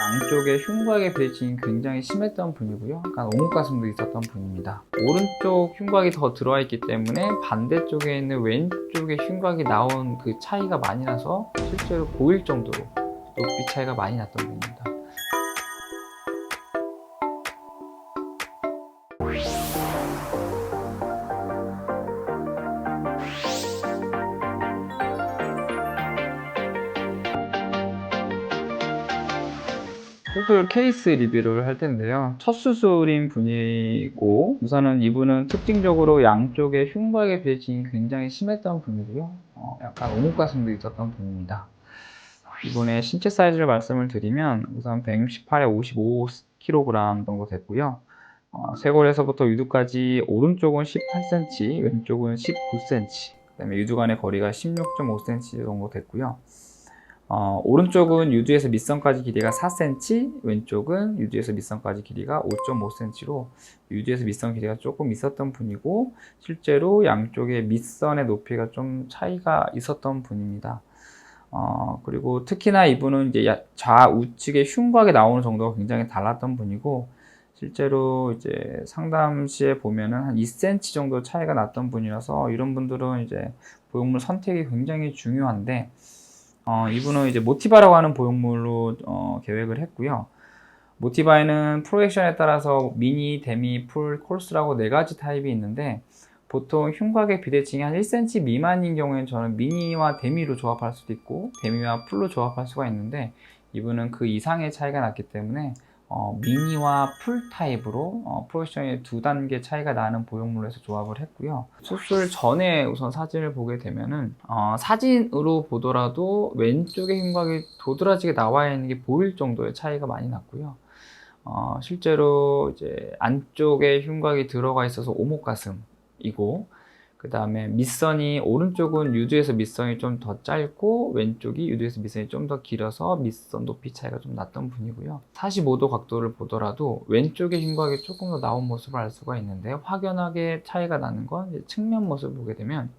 양쪽에 흉곽의 비대칭이 굉장히 심했던 분이고요. 약간 오목가슴도 있었던 분입니다. 오른쪽 흉곽이 더 들어와 있기 때문에 반대쪽에 있는 왼쪽의 흉곽이 나온 그 차이가 많이 나서 실제로 보일 정도로 높이 차이가 많이 났던 분입니다. 수술 케이스 리뷰를 할 텐데요. 첫 수술인 분이고, 우선은 이분은 특징적으로 양쪽의 흉곽의 비대칭이 굉장히 심했던 분이고요. 약간 오목가슴도 있었던 분입니다. 이분의 신체 사이즈를 말씀을 드리면 우선 168에 55kg 정도 됐고요. 쇄골에서부터 유두까지 오른쪽은 18cm, 왼쪽은 19cm, 그 다음에 유두 간의 거리가 16.5cm 정도 됐고요. 오른쪽은 유두에서 밑선까지 길이가 4cm, 왼쪽은 유두에서 밑선까지 길이가 5.5cm로 유두에서 밑선 길이가 조금 있었던 분이고, 실제로 양쪽의 밑선의 높이가 좀 차이가 있었던 분입니다. 그리고 특히나 이분은 이제 좌우측의 흉곽에 나오는 정도가 굉장히 달랐던 분이고, 실제로 이제 상담 시에 보면은 한 2cm 정도 차이가 났던 분이라서 이런 분들은 이제 보형물 선택이 굉장히 중요한데, 이분은 이제 모티바라고 하는 보형물로 계획을 했고요. 모티바에는 프로젝션에 따라서 미니, 데미, 풀, 콜스라고 4가지 타입이 있는데, 보통 흉곽의 비대칭이 한 1cm 미만인 경우에는 저는 미니와 데미로 조합할 수도 있고 데미와 풀로 조합할 수가 있는데, 이분은 그 이상의 차이가 났기 때문에 미니와 풀 타입으로 프로젝션이 2단계 차이가 나는 보형물로 해서 조합을 했고요. 수술 전에 우선 사진을 보게 되면은 사진으로 보더라도 왼쪽의 흉곽이 도드라지게 나와 있는 게 보일 정도의 차이가 많이 났고요. 실제로 이제 안쪽에 흉곽이 들어가 있어서 오목가슴이고, 그 다음에 밑선이 오른쪽은 유두에서 밑선이 좀 더 짧고 왼쪽이 유두에서 밑선이 좀 더 길어서 밑선 높이 차이가 좀 났던 분이고요. 45도 각도를 보더라도 왼쪽의 흉곽이 조금 더 나온 모습을 알 수가 있는데, 확연하게 차이가 나는 건 이제 측면 모습을 보게 되면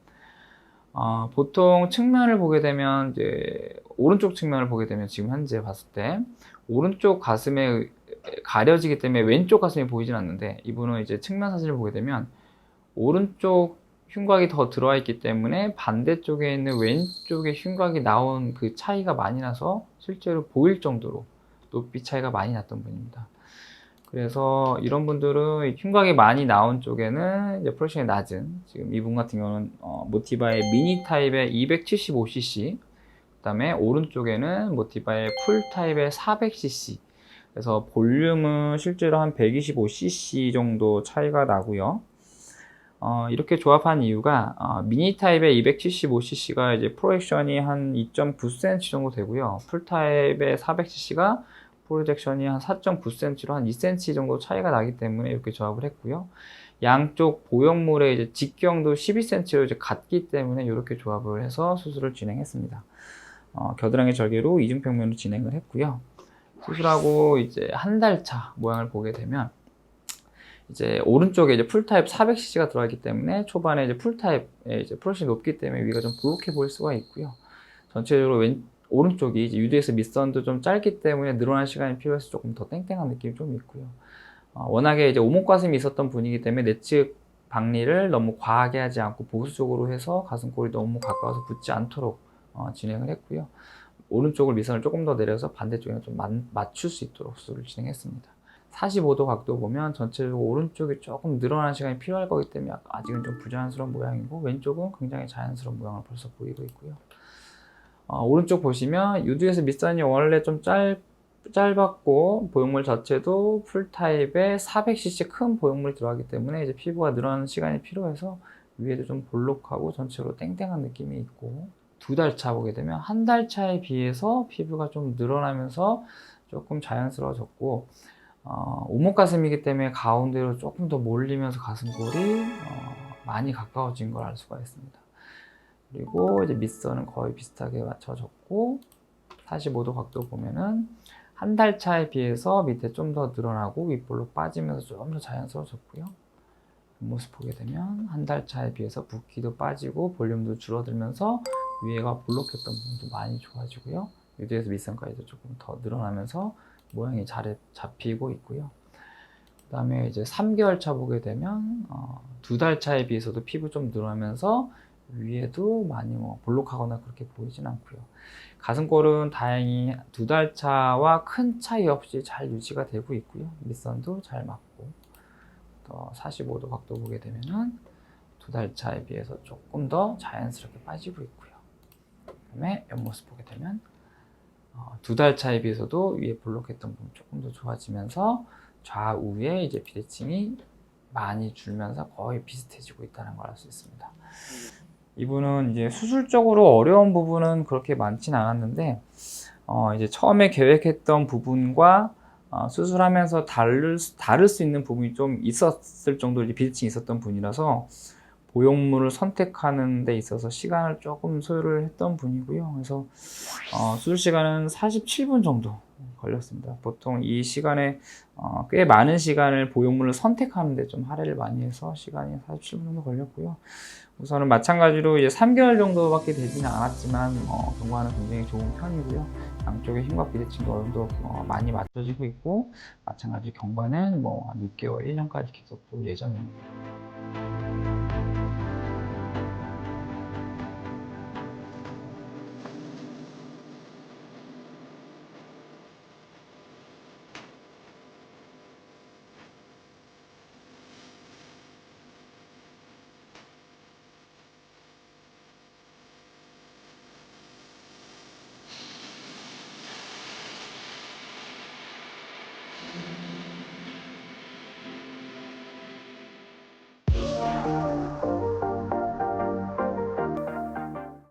보통 측면을 보게 되면 이제 오른쪽 측면을 보게 되면 지금 현재 봤을 때 오른쪽 가슴에 가려지기 때문에 왼쪽 가슴이 보이진 않는데, 이분은 이제 측면 사진을 보게 되면 오른쪽 흉곽이 더 들어와 있기 때문에 반대쪽에 있는 왼쪽의 흉곽이 나온 그 차이가 많이 나서 실제로 보일 정도로 높이 차이가 많이 났던 분입니다. 그래서 이런 분들은 흉곽이 많이 나온 쪽에는 이제 프로젝션이 낮은, 지금 이분 같은 경우는 모티바의 미니 타입의 275cc, 그 다음에 오른쪽에는 모티바의 풀 타입의 400cc, 그래서 볼륨은 실제로 한 125cc 정도 차이가 나고요. 이렇게 조합한 이유가 미니 타입의 275cc가 이제 프로젝션이 한 2.9cm 정도 되고요. 풀 타입의 400cc가 프로젝션이 한 4.9cm로 한 2cm 정도 차이가 나기 때문에 이렇게 조합을 했고요. 양쪽 보형물의 이제 직경도 12cm로 이제 같기 때문에 이렇게 조합을 해서 수술을 진행했습니다. 겨드랑이 절개로 이중평면으로 진행을 했고요. 수술하고 이제 한 달 차 모양을 보게 되면, 이제 오른쪽에 이제 풀타입 400cc가 들어가기 때문에 초반에 이제 풀타입에 이제 프로젝션이 높기 때문에 위가 좀 부룩해 보일 수가 있고요. 전체적으로 오른쪽이 이제 유두에서 밑선도 좀 짧기 때문에 늘어날 시간이 필요해서 조금 더 땡땡한 느낌이 좀 있고요. 워낙에 이제 오목가슴이 있었던 분이기 때문에 내측 박리를 너무 과하게 하지 않고 보수적으로 해서 가슴골이 너무 가까워서 붙지 않도록 진행을 했고요. 오른쪽을 미선을 조금 더 내려서 반대쪽에 좀 맞출 수 있도록 수술을 진행했습니다. 45도 각도 보면 전체적으로 오른쪽이 조금 늘어나는 시간이 필요할 거기 때문에 아직은 좀 부자연스러운 모양이고, 왼쪽은 굉장히 자연스러운 모양을 벌써 보이고 있고요. 오른쪽 보시면 유두에서 밑선이 원래 좀 짧았고 보형물 자체도 풀타입의 400cc 큰 보형물이 들어가기 때문에 이제 피부가 늘어나는 시간이 필요해서 위에도 좀 볼록하고 전체적으로 땡땡한 느낌이 있고, 2달 차 보게 되면 한 달 차에 비해서 피부가 좀 늘어나면서 조금 자연스러워졌고, 오목가슴이기 때문에 가운데로 조금 더 몰리면서 가슴골이 많이 가까워진 걸 알 수가 있습니다. 그리고 이제 밑선은 거의 비슷하게 맞춰졌고, 45도 각도 보면은 한 달 차에 비해서 밑에 좀 더 늘어나고 윗볼로 빠지면서 좀 더 자연스러워졌고요. 그 모습 보게 되면 한 달 차에 비해서 붓기도 빠지고 볼륨도 줄어들면서 위에가 볼록했던 부분도 많이 좋아지고요. 유두에서 밑선까지도 조금 더 늘어나면서 모양이 잘 잡히고 있고요. 그 다음에 이제 3개월 차 보게 되면 2달 차에 비해서도 피부 좀 늘어나면서 위에도 많이 뭐 볼록하거나 그렇게 보이진 않고요. 가슴골은 다행히 2달 차와 큰 차이 없이 잘 유지가 되고 있고요. 밑선도 잘 맞고, 또 45도 각도 보게 되면은 2달 차에 비해서 조금 더 자연스럽게 빠지고 있고요. 그다음에 옆모습 보게 되면 2달 차에 비해서도 위에 볼록했던 부분 조금 더 좋아지면서 좌우에 이제 비대칭이 많이 줄면서 거의 비슷해지고 있다는 걸 알 수 있습니다. 이분은 이제 수술적으로 어려운 부분은 그렇게 많진 않았는데 이제 처음에 계획했던 부분과 수술하면서 다를 수 있는 부분이 좀 있었을 정도로 비대칭이 있었던 분이라서 보형물을 선택하는 데 있어서 시간을 조금 소요를 했던 분이고요. 그래서 수술 시간은 47분 정도 걸렸습니다. 보통 이 시간에 꽤 많은 시간을 보형물을 선택하는 데 좀 할애를 많이 해서 시간이 47분 정도 걸렸고요. 우선은 마찬가지로 이제 3개월 정도밖에 되지는 않았지만 경과는 굉장히 좋은 편이고요. 양쪽의 힘과 비대칭도 어느 정도 많이 맞춰지고 있고, 마찬가지 경과는 뭐 한 6개월, 1년까지 계속 볼 예정입니다.